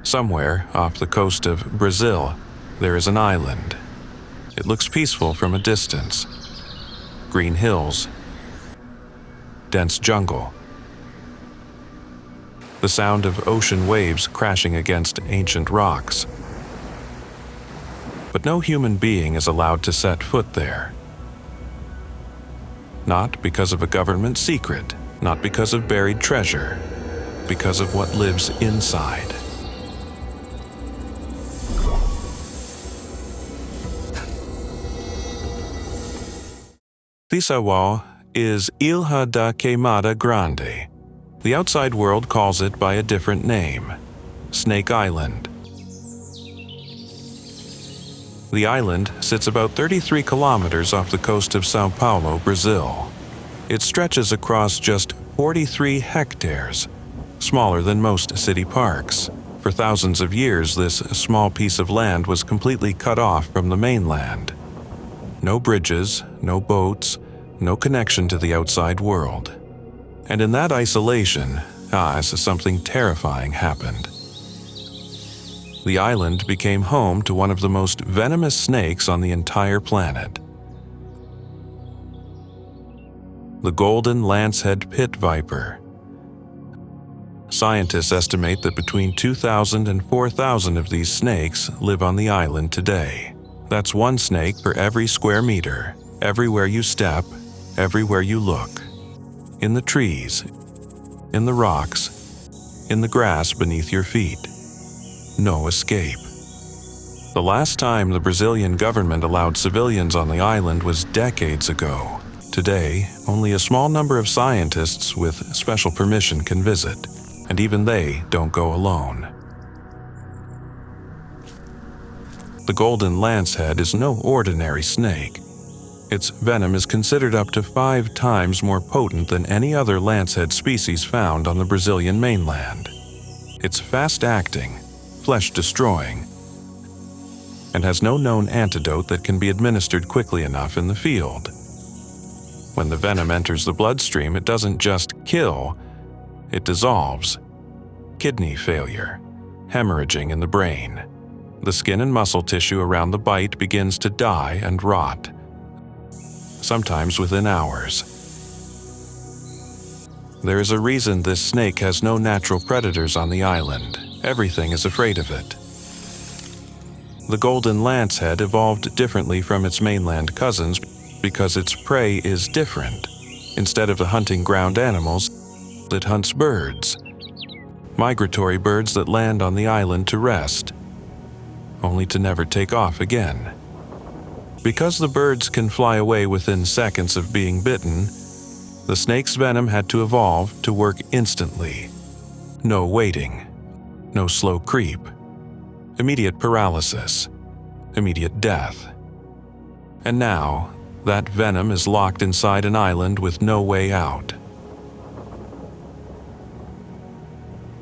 Somewhere off the coast of Brazil, there is an island. It looks peaceful from a distance. Green hills, dense jungle, the sound of ocean waves crashing against ancient rocks. But no human being is allowed to set foot there. Not because of a government secret, not because of buried treasure, because of what lives inside. This is Ilha da Queimada Grande. The outside world calls it by a different name, Snake Island. The island sits about 33 kilometers off the coast of São Paulo, Brazil. It stretches across just 43 hectares, smaller than most city parks. For thousands of years, this small piece of land was completely cut off from the mainland. No bridges, no boats, no connection to the outside world. And in that isolation, something terrifying happened. The island became home to one of the most venomous snakes on the entire planet. The Golden Lancehead Pit Viper. Scientists estimate that between 2,000 and 4,000 of these snakes live on the island today. That's one snake per every square meter, everywhere you step, everywhere you look. In the trees, in the rocks, in the grass beneath your feet. No escape. The last time the Brazilian government allowed civilians on the island was decades ago. Today, only a small number of scientists with special permission can visit, and even they don't go alone. The Golden Lancehead is no ordinary snake. Its venom is considered up to 5 times more potent than any other lancehead species found on the Brazilian mainland. It's fast-acting, flesh-destroying, and has no known antidote that can be administered quickly enough in the field. When the venom enters the bloodstream, it doesn't just kill, it dissolves. Kidney failure, haemorrhaging in the brain. The skin and muscle tissue around the bite begins to die and rot, sometimes within hours. There is a reason this snake has no natural predators on the island. Everything is afraid of it. The Golden Lancehead evolved differently from its mainland cousins because its prey is different. Instead of hunting ground animals, it hunts birds. Migratory birds that land on the island to rest, only to never take off again. Because the birds can fly away within seconds of being bitten, the snake's venom had to evolve to work instantly. No waiting, no slow creep, immediate paralysis, immediate death. And now, that venom is locked inside an island with no way out.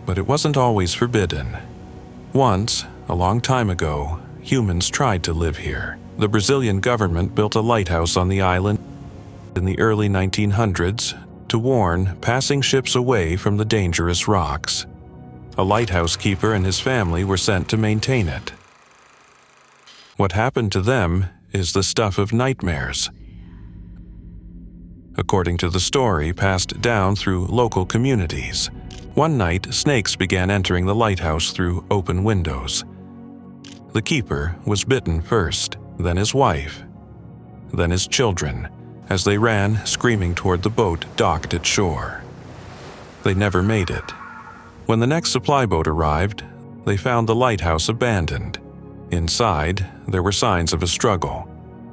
But it wasn't always forbidden. Once, a long time ago, humans tried to live here. The Brazilian government built a lighthouse on the island in the early 1900s to warn passing ships away from the dangerous rocks. A lighthouse keeper and his family were sent to maintain it. What happened to them is the stuff of nightmares. According to the story passed down through local communities, one night snakes began entering the lighthouse through open windows. The keeper was bitten first, then his wife, then his children, as they ran screaming toward the boat docked at shore. They never made it. When the next supply boat arrived, they found the lighthouse abandoned. Inside, there were signs of a struggle,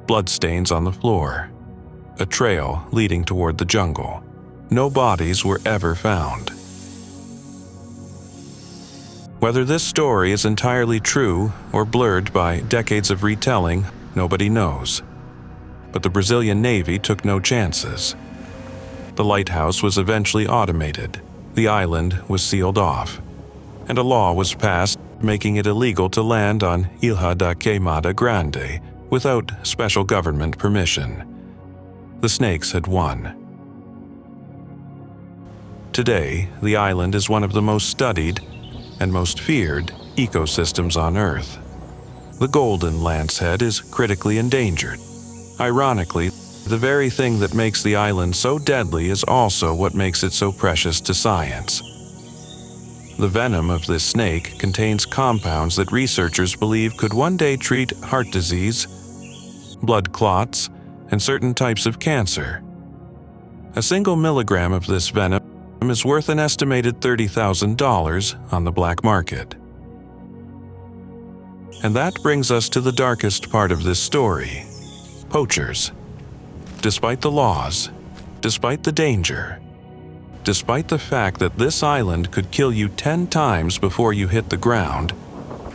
bloodstains on the floor, a trail leading toward the jungle. No bodies were ever found. Whether this story is entirely true or blurred by decades of retelling, nobody knows. But the Brazilian Navy took no chances. The lighthouse was eventually automated, the island was sealed off, and a law was passed making it illegal to land on Ilha da Queimada Grande without special government permission. The snakes had won. Today, the island is one of the most studied and most feared ecosystems on Earth. The Golden Lancehead is critically endangered. Ironically, the very thing that makes the island so deadly is also what makes it so precious to science. The venom of this snake contains compounds that researchers believe could one day treat heart disease, blood clots, and certain types of cancer. A single milligram of this venom is worth an estimated $30,000 on the black market. And that brings us to the darkest part of this story: poachers. Despite the laws, despite the danger, despite the fact that this island could kill you 10 times before you hit the ground,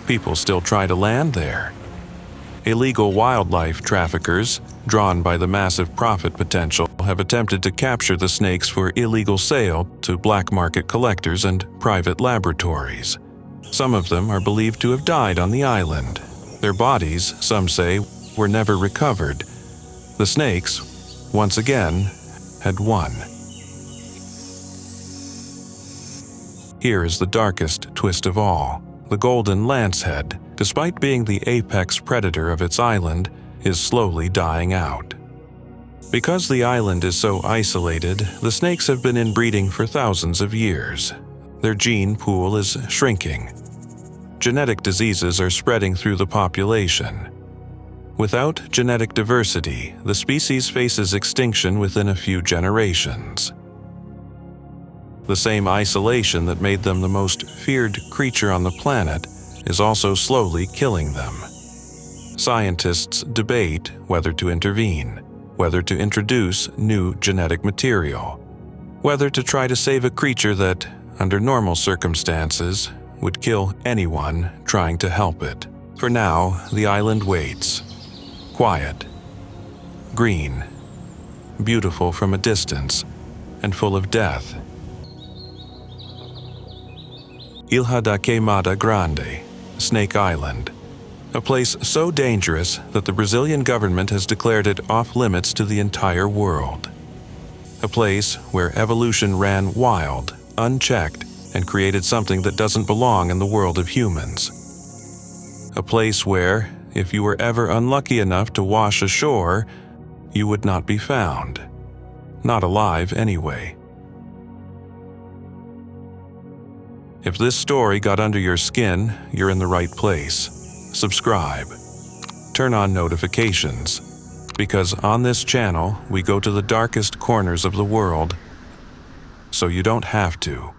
people still try to land there. Illegal wildlife traffickers, drawn by the massive profit potential, have attempted to capture the snakes for illegal sale to black market collectors and private laboratories. Some of them are believed to have died on the island. Their bodies, some say, were never recovered. The snakes, once again, had won. Here is the darkest twist of all. The Golden Lancehead, despite being the apex predator of its island, is slowly dying out. Because the island is so isolated, the snakes have been inbreeding for thousands of years. Their gene pool is shrinking. Genetic diseases are spreading through the population. Without genetic diversity, the species faces extinction within a few generations. The same isolation that made them the most feared creature on the planet is also slowly killing them. Scientists debate whether to intervene, whether to introduce new genetic material, whether to try to save a creature that, under normal circumstances, would kill anyone trying to help it. For now, the island waits. Quiet, green, beautiful from a distance, and full of death. Ilha da Queimada Grande, Snake Island, a place so dangerous that the Brazilian government has declared it off-limits to the entire world. A place where evolution ran wild, unchecked, and created something that doesn't belong in the world of humans. A place where, if you were ever unlucky enough to wash ashore, you would not be found. Not alive anyway. If this story got under your skin, you're in the right place. Subscribe. Turn on notifications. Because on this channel, we go to the darkest corners of the world, so you don't have to.